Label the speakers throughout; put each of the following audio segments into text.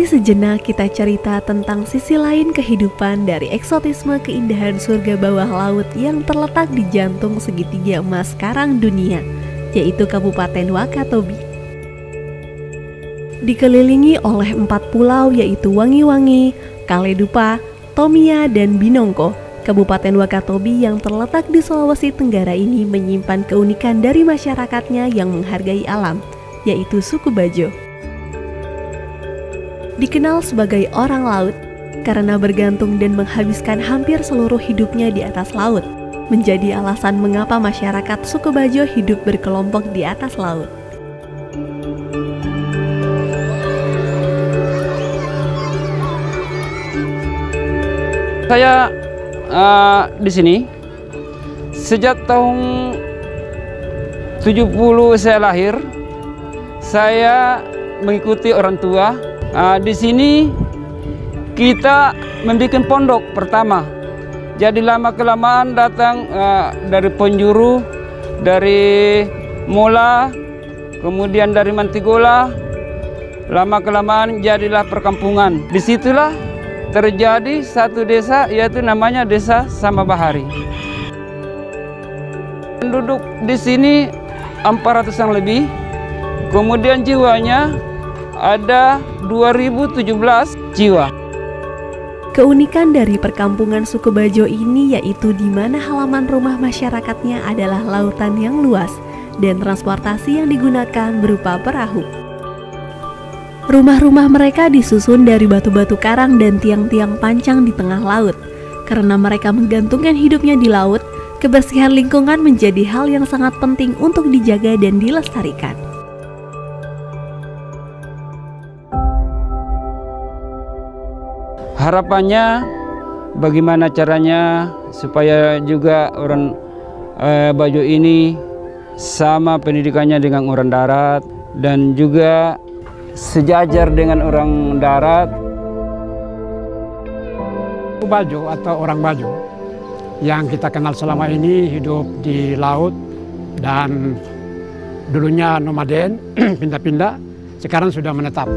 Speaker 1: Mari sejenak kita cerita tentang sisi lain kehidupan dari eksotisme keindahan surga bawah laut yang terletak di jantung segitiga emas karang dunia, yaitu Kabupaten Wakatobi. Dikelilingi oleh 4 pulau yaitu Wangi-Wangi, Kaledupa, Tomia, dan Binongko, Kabupaten Wakatobi yang terletak di Sulawesi Tenggara ini menyimpan keunikan dari masyarakatnya yang menghargai alam, yaitu suku Bajo. Dikenal sebagai orang laut karena bergantung dan menghabiskan hampir seluruh hidupnya di atas laut, menjadi alasan mengapa masyarakat suku Bajo hidup berkelompok di atas laut.
Speaker 2: Saya di sini sejak tahun 70 saya lahir. Saya mengikuti orang tua. Di sini kita membuat pondok pertama. Jadi lama-kelamaan datang dari penjuru, dari Mola, kemudian dari Mantigola. Lama-kelamaan jadilah perkampungan. Disitulah terjadi satu desa, yaitu namanya Desa Sambabahari. Penduduk di sini 400-an lebih. Kemudian jiwanya ada 2017 jiwa.
Speaker 1: Keunikan dari perkampungan suku Bajo ini yaitu di mana halaman rumah masyarakatnya adalah lautan yang luas dan transportasi yang digunakan berupa perahu. Rumah-rumah mereka disusun dari batu-batu karang dan tiang-tiang pancang di tengah laut. Karena mereka menggantungkan hidupnya di laut, kebersihan lingkungan menjadi hal yang sangat penting untuk dijaga dan dilestarikan.
Speaker 2: Harapannya bagaimana caranya supaya juga orang Bajo ini sama pendidikannya dengan orang darat dan juga sejajar dengan orang darat.
Speaker 3: Bajo atau orang Bajo yang kita kenal selama ini hidup di laut dan dulunya nomaden, pindah-pindah, sekarang sudah menetap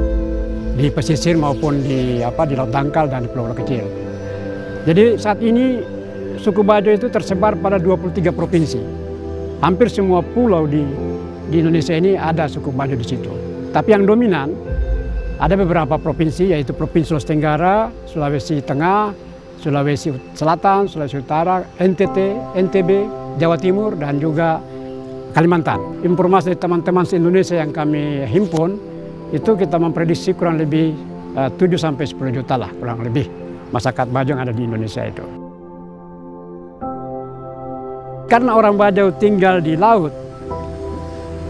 Speaker 3: di pesisir maupun di laut dangkal dan di pulau-pulau kecil. Jadi saat ini suku Bajo itu tersebar pada 23 provinsi. Hampir semua pulau di Indonesia ini ada suku Bajo di situ. Tapi yang dominan ada beberapa provinsi, yaitu Provinsi Sulawesi Tenggara, Sulawesi Tengah, Sulawesi Selatan, Sulawesi Utara, NTT, NTB, Jawa Timur, dan juga Kalimantan. Informasi dari teman-teman se-Indonesia yang kami himpun, itu kita memprediksi kurang lebih 7-10 juta lah, kurang lebih masyarakat Bajo yang ada di Indonesia itu. Karena orang Bajo tinggal di laut,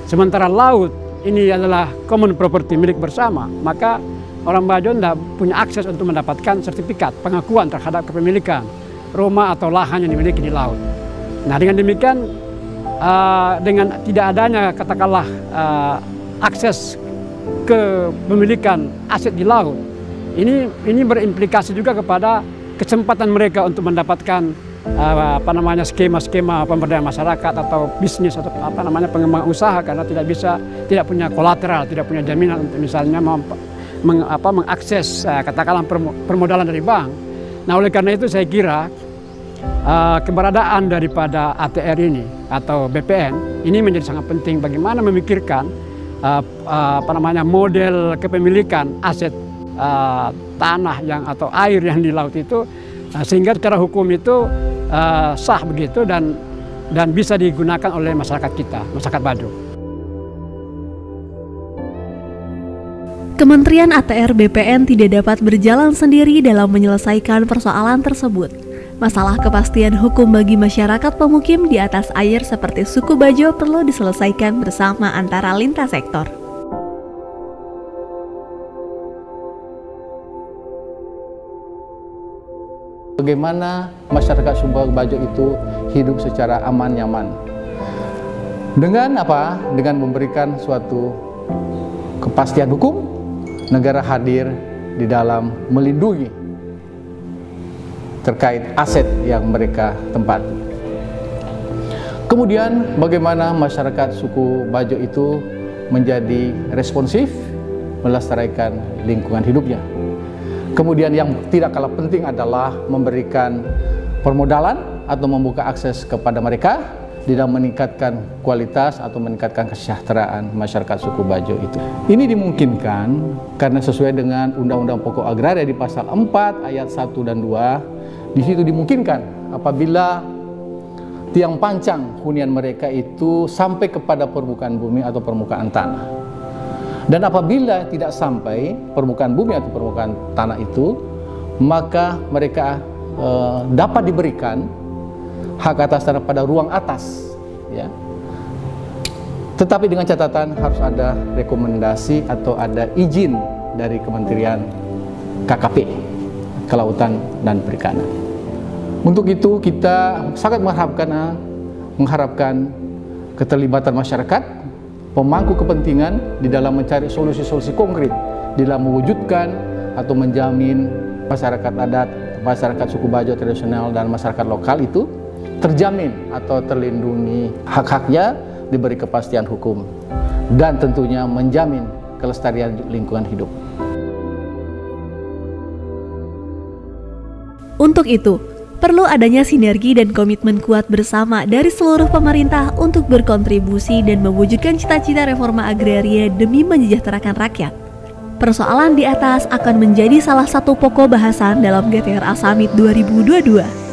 Speaker 3: sementara laut ini adalah common property milik bersama, maka orang Bajo tidak punya akses untuk mendapatkan sertifikat pengakuan terhadap kepemilikan rumah atau lahan yang dimiliki di laut. Nah, dengan demikian, dengan tidak adanya katakanlah akses kepemilikan aset di laut, ini berimplikasi juga kepada kesempatan mereka untuk mendapatkan skema-skema pemberdayaan masyarakat atau bisnis atau pengembangan usaha, karena tidak punya kolateral, tidak punya jaminan untuk misalnya mengakses katakanlah permodalan dari bank. Nah, oleh karena itu saya kira keberadaan daripada ATR ini atau BPN ini menjadi sangat penting bagaimana memikirkan model kepemilikan aset tanah atau air yang di laut itu, sehingga secara hukum itu sah begitu dan bisa digunakan oleh masyarakat kita, masyarakat Bajo.
Speaker 1: Kementerian ATR BPN tidak dapat berjalan sendiri dalam menyelesaikan persoalan tersebut. Masalah kepastian hukum bagi masyarakat pemukim di atas air seperti suku Bajo perlu diselesaikan bersama antara lintas sektor.
Speaker 4: Bagaimana masyarakat suku Bajo itu hidup secara aman, nyaman. Dengan apa? Dengan memberikan suatu kepastian hukum, negara hadir di dalam melindungi terkait aset yang mereka tempati. Kemudian bagaimana masyarakat suku Bajo itu menjadi responsif, melestarikan lingkungan hidupnya. Kemudian yang tidak kalah penting adalah memberikan permodalan atau membuka akses kepada mereka dalam meningkatkan kualitas atau meningkatkan kesejahteraan masyarakat suku Bajo itu. Ini dimungkinkan karena sesuai dengan Undang-Undang Pokok Agraria di pasal 4 ayat 1 dan 2, di situ dimungkinkan apabila tiang pancang hunian mereka itu sampai kepada permukaan bumi atau permukaan tanah. Dan apabila tidak sampai permukaan bumi atau permukaan tanah itu, maka mereka dapat diberikan hak atas tanah pada ruang atas, ya. Tetapi dengan catatan harus ada rekomendasi atau ada izin dari Kementerian KKP, Kelautan dan Perikanan. Untuk itu kita sangat mengharapkan keterlibatan masyarakat, pemangku kepentingan di dalam mencari solusi-solusi konkret di dalam mewujudkan atau menjamin masyarakat adat, masyarakat suku Bajo tradisional dan masyarakat lokal itu terjamin atau terlindungi hak-haknya, diberi kepastian hukum, dan tentunya menjamin kelestarian lingkungan hidup.
Speaker 1: Untuk itu, perlu adanya sinergi dan komitmen kuat bersama dari seluruh pemerintah untuk berkontribusi dan mewujudkan cita-cita reforma agraria demi mensejahterakan rakyat. Persoalan di atas akan menjadi salah satu pokok bahasan dalam GTRA Summit 2022.